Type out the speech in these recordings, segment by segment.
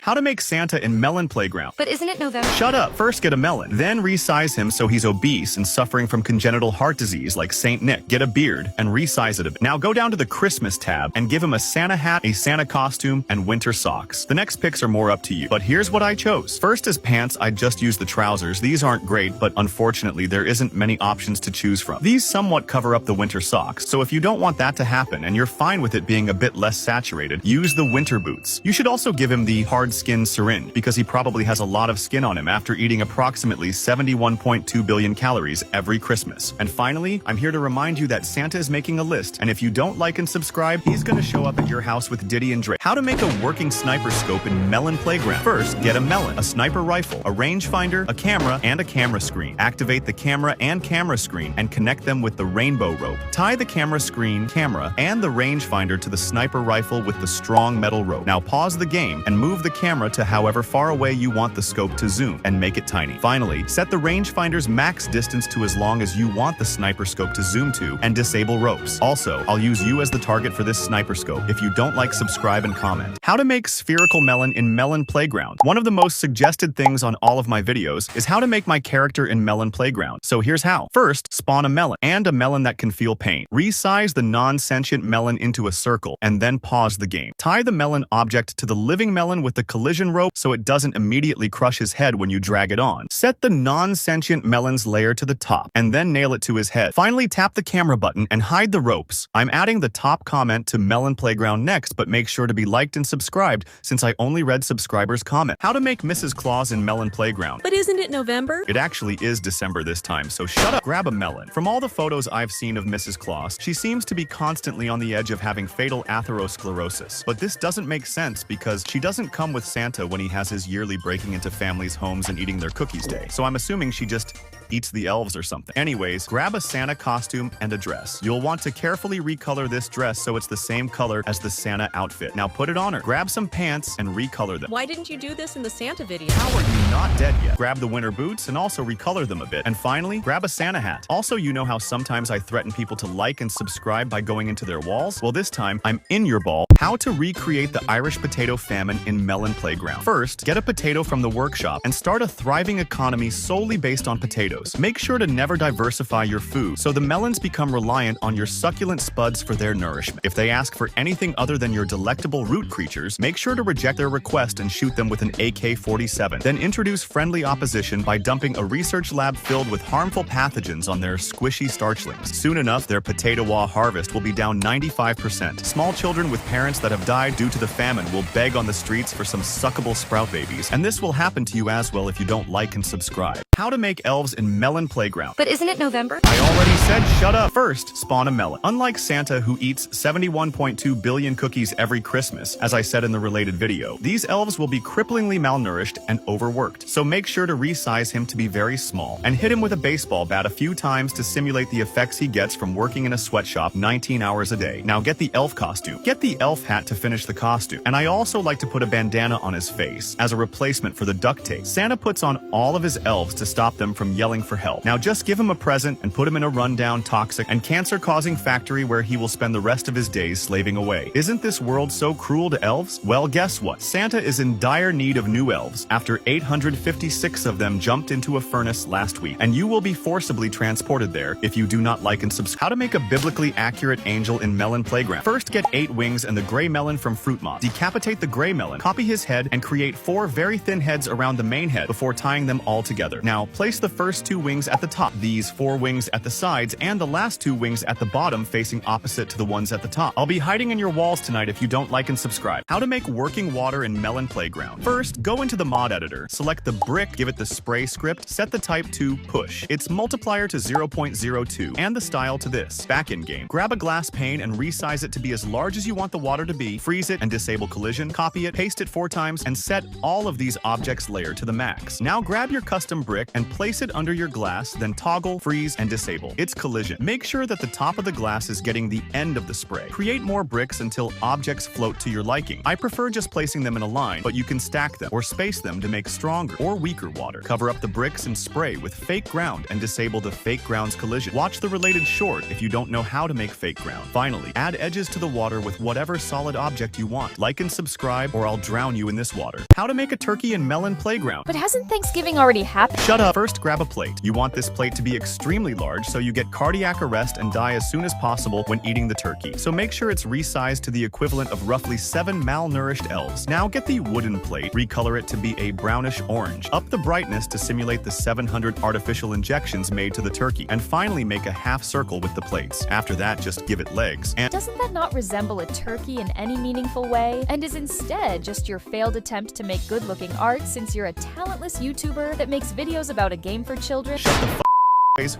How to make Santa in Melon Playground. But isn't it November? Shut up. First get a melon, then resize him so he's obese and suffering from congenital heart disease like Saint Nick. Get a beard and resize it a bit. Now go down to the Christmas tab and give him a Santa hat, a Santa costume, and winter socks. The next picks are more up to you, but here's what I chose. First as pants, I just used the trousers. These aren't great, but unfortunately there isn't many options to choose from. These somewhat cover up the winter socks, so if you don't want that to happen and you're fine with it being a bit less saturated, use the winter boots. You should also give him the hard skin syringe because he probably has a lot of skin on him after eating approximately 71.2 billion calories every Christmas. And finally, I'm here to remind you that Santa is making a list, and if you don't like and subscribe, he's gonna show up at your house with Diddy and Dre. How to make a working sniper scope in Melon Playground. First, get a melon, a sniper rifle, a rangefinder, a camera, and a camera screen. Activate the camera and camera screen and connect them with the rainbow rope. Tie the camera screen, camera, and the rangefinder to the sniper rifle with the strong metal rope. Now pause the game and move the camera to however far away you want the scope to zoom and make it tiny. Finally, set the rangefinder's max distance to as long as you want the sniper scope to zoom to and disable ropes. Also, I'll use you as the target for this sniper scope. If you don't like, subscribe and comment. How to make spherical melon in Melon Playground. One of the most suggested things on all of my videos is how to make my character in Melon Playground. So here's how. First, spawn a melon and a melon that can feel pain. Resize the non-sentient melon into a circle and then pause the game. Tie the melon object to the living melon with the collision rope so it doesn't immediately crush his head when you drag it on. Set the non-sentient melon's layer to the top and then nail it to his head. Finally, tap the camera button and hide the ropes. I'm adding the top comment to Melon Playground next, but make sure to be liked and subscribed since I only read subscribers' comment. How to make Mrs. Claus in Melon Playground. But isn't it November? It actually is December this time, so shut up. Grab a melon. From all the photos I've seen of Mrs. Claus, she seems to be constantly on the edge of having fatal atherosclerosis. But this doesn't make sense because she doesn't come with Santa when he has his yearly breaking into families' homes and eating their cookies day. So I'm assuming she just eats the elves or something. Anyways, grab a Santa costume and a dress. You'll want to carefully recolor this dress so it's the same color as the Santa outfit. Now put it on her. Grab some pants and recolor them. Why didn't you do this in the Santa video? How are you not dead yet? Grab the winter boots and also recolor them a bit. And finally, grab a Santa hat. Also, you know how sometimes I threaten people to like and subscribe by going into their walls? Well, this time, I'm in your ball. How to recreate the Irish potato famine in Melon Playground. First, get a potato from the workshop and start a thriving economy solely based on potatoes. Make sure to never diversify your food so the melons become reliant on your succulent spuds for their nourishment. If they ask for anything other than your delectable root creatures, make sure to reject their request and shoot them with an AK-47. Then introduce friendly opposition by dumping a research lab filled with harmful pathogens on their squishy starchlings. Soon enough, their potato-wa harvest will be down 95%. Small children with parents that have died due to the famine will beg on the streets for some suckable sprout babies. And this will happen to you as well if you don't like and subscribe. How to make elves in Melon Playground. But isn't it November? I already said shut up. First, spawn a melon. Unlike Santa, who eats 71.2 billion cookies every Christmas, as I said in the related video, these elves will be cripplingly malnourished and overworked. So make sure to resize him to be very small and hit him with a baseball bat a few times to simulate the effects he gets from working in a sweatshop 19 hours a day. Now get the elf costume. Get the elf hat to finish the costume. And I also like to put a bandana on his face as a replacement for the duct tape. Santa puts on all of his elves to stop them from yelling for help. Now just give him a present and put him in a rundown, toxic, and cancer-causing factory where he will spend the rest of his days slaving away. Isn't this world so cruel to elves? Well, guess what? Santa is in dire need of new elves after 856 of them jumped into a furnace last week, and you will be forcibly transported there if you do not like and subscribe. How to make a biblically accurate angel in Melon Playground. First, get 8 wings and the gray melon from Fruit Moth. Decapitate the gray melon, copy his head, and create 4 very thin heads around the main head before tying them all together. Now, place the first 2 wings at the top, these 4 wings at the sides, and the last 2 wings at the bottom facing opposite to the ones at the top. I'll be hiding in your walls tonight if you don't like and subscribe. How to make working water in Melon Playground. First, go into the mod editor, select the brick, give it the spray script, set the type to push, its multiplier to 0.02, and the style to this. Back in game, grab a glass pane and resize it to be as large as you want the water to be, freeze it and disable collision, copy it, paste it 4 times, and set all of these objects layer to the max. Now grab your custom brick brick and place it under your glass, then toggle, freeze, and disable its collision. Make sure that the top of the glass is getting the end of the spray. Create more bricks until objects float to your liking. I prefer just placing them in a line, but you can stack them or space them to make stronger or weaker water. Cover up the bricks and spray with fake ground and disable the fake ground's collision. Watch the related short if you don't know how to make fake ground. Finally, add edges to the water with whatever solid object you want. Like and subscribe or I'll drown you in this water. How to make a turkey and melon playground. But hasn't Thanksgiving already happened? Shut up. First, grab a plate. You want this plate to be extremely large so you get cardiac arrest and die as soon as possible when eating the turkey. So make sure it's resized to the equivalent of roughly 7 malnourished elves. Now get the wooden plate, recolor it to be a brownish orange. Up the brightness to simulate the 700 artificial injections made to the turkey. And finally make a half circle with the plates. After that, just give it legs. And doesn't that not resemble a turkey in any meaningful way? And is instead just your failed attempt to make good-looking art since you're a talentless YouTuber that makes videos about a game for children? Shut the f***.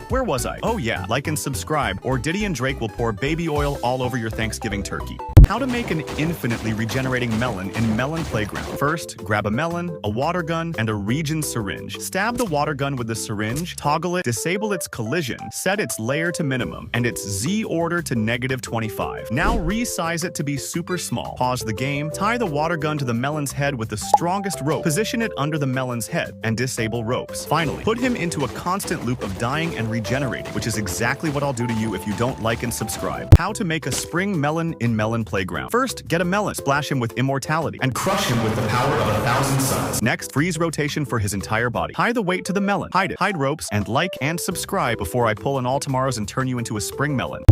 Where was I? Oh yeah, like and subscribe or Diddy and Drake will pour baby oil all over your Thanksgiving turkey. How to make an infinitely regenerating melon in Melon Playground. First, grab a melon, a water gun, and a region syringe. Stab the water gun with the syringe, toggle it, disable its collision, set its layer to minimum, and its Z order to -25. Now resize it to be super small. Pause the game, tie the water gun to the melon's head with the strongest rope, position it under the melon's head, and disable ropes. Finally, put him into a constant loop of dying and regenerating, which is exactly what I'll do to you if you don't like and subscribe. How to make a spring melon in Melon Playground. First, get a melon, splash him with immortality, and crush him with the power of 1,000 suns. Next, freeze rotation for his entire body. Tie the weight to the melon, hide it, hide ropes, and like and subscribe before I pull an all tomorrows and turn you into a spring melon.